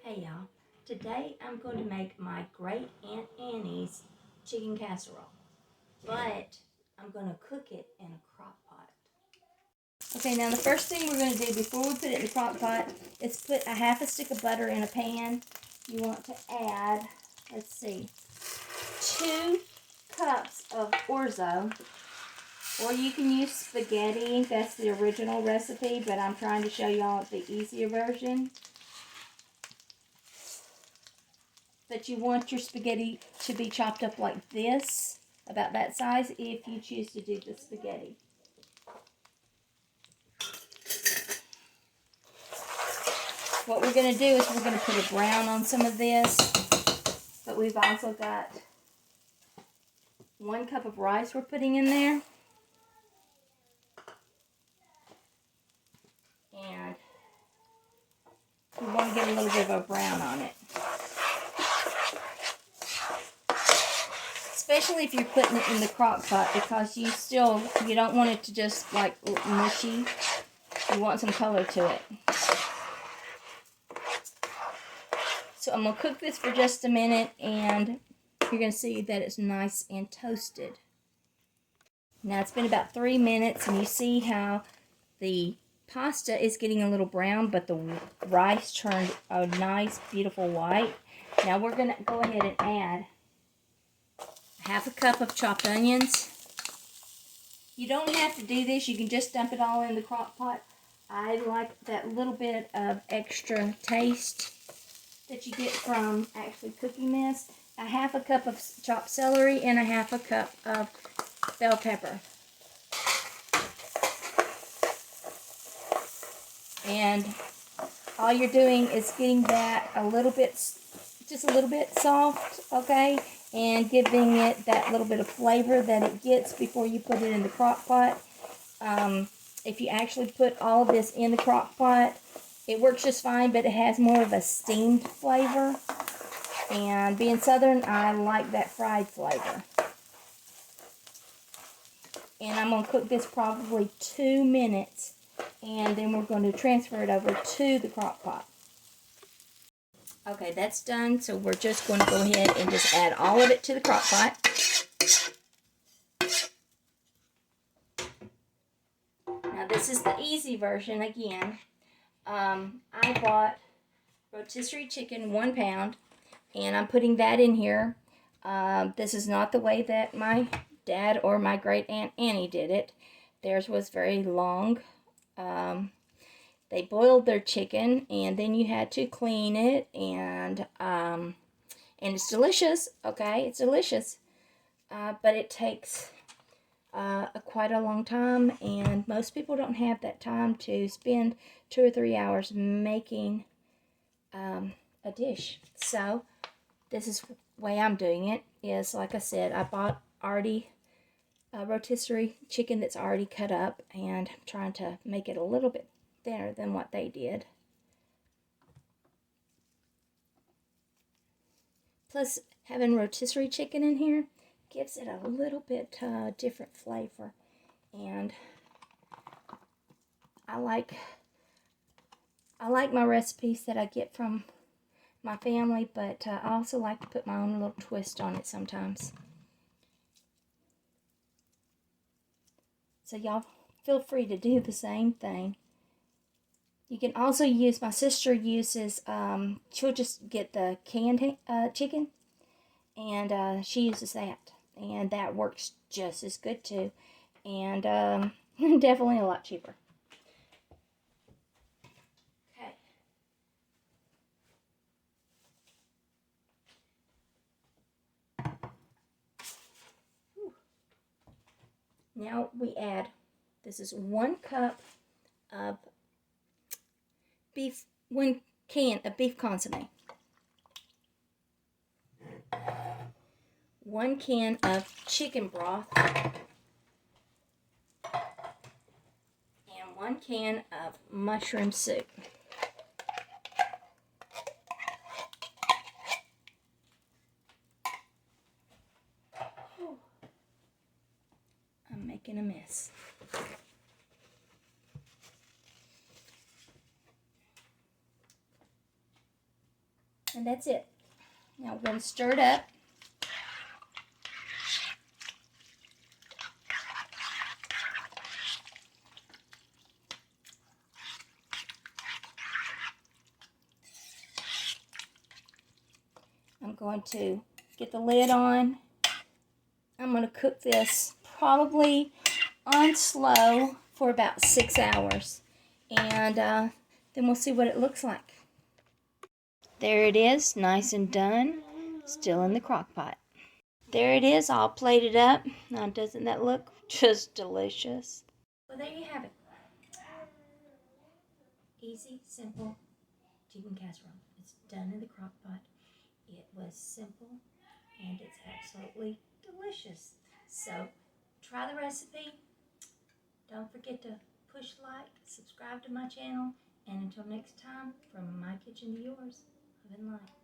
Hey y'all, today I'm going to make my great Aunt Annie's chicken casserole, but I'm going to cook it in a crock pot. Okay, now the first thing we're going to do before we put it in the crock pot is put a half a stick of butter in a pan. You want to add, let's see, 2 cups of Orzo, or you can use spaghetti. That's the original recipe, but I'm trying to show y'all the easier version. But you want your spaghetti to be chopped up like this, about that size, if you choose to do the spaghetti. What we're going to do is we're going to put a brown on some of this, but we've also got 1 cup of rice we're putting in there. And we want to get a little bit of a brown on it. Especially if you're putting it in the crock pot, because you don't want it to just like look mushy. You want some color to it. So I'm going to cook this for just a minute, and you're going to see that it's nice and toasted. Now it's been about 3 minutes, and you see how the pasta is getting a little brown, but the rice turned a nice, beautiful white. Now we're going to go ahead and add half a cup of chopped onions. You don't have to do this. You can just dump it all in the crock pot. I like that little bit of extra taste that you get from actually cooking this. A half a cup of chopped celery and a half a cup of bell pepper. And all you're doing is getting that just a little bit soft, okay? And giving it that little bit of flavor that it gets before you put it in the crock pot. If you actually put all of this in the crock pot, it works just fine, but it has more of a steamed flavor. And being Southern, I like that fried flavor. And I'm going to cook this probably 2 minutes, and then we're going to transfer it over to the crock pot. Okay, that's done, so we're just going to go ahead and just add all of it to the crock pot. Now this is the easy version again. I bought rotisserie chicken, 1 pound, and I'm putting that in here. This is not the way that my dad or my great Aunt Annie did it. Theirs was very long. They boiled their chicken, and then you had to clean it, and it's delicious, okay? It's delicious, but it takes quite a long time, and most people don't have that time to spend 2 or 3 hours making a dish. So this is the way I'm doing it. Is, like I said, I bought already a rotisserie chicken that's already cut up, and I'm trying to make it a little bit thinner than what they did. Plus, having rotisserie chicken in here gives it a little bit different flavor. And I like my recipes that I get from my family, but I also like to put my own little twist on it sometimes. So y'all feel free to do the same thing. You can also use, my sister uses, she'll just get the canned chicken, and she uses that. And that works just as good too. And definitely a lot cheaper. Okay. Now we add, this is 1 cup of beef, 1 can of beef consomme, 1 can of chicken broth, and 1 can of mushroom soup. I'm making a mess. And that's it. Now we're going to stir it up. I'm going to get the lid on. I'm going to cook this probably on slow for about 6 hours. And then we'll see what it looks like. There it is, nice and done. Still in the crock pot. There it is, all plated up. Now, doesn't that look just delicious? Well, there you have it. Easy, simple chicken casserole. It's done in the crock pot. It was simple and it's absolutely delicious. So, try the recipe. Don't forget to push like, subscribe to my channel, and until next time, from my kitchen to yours, live in life.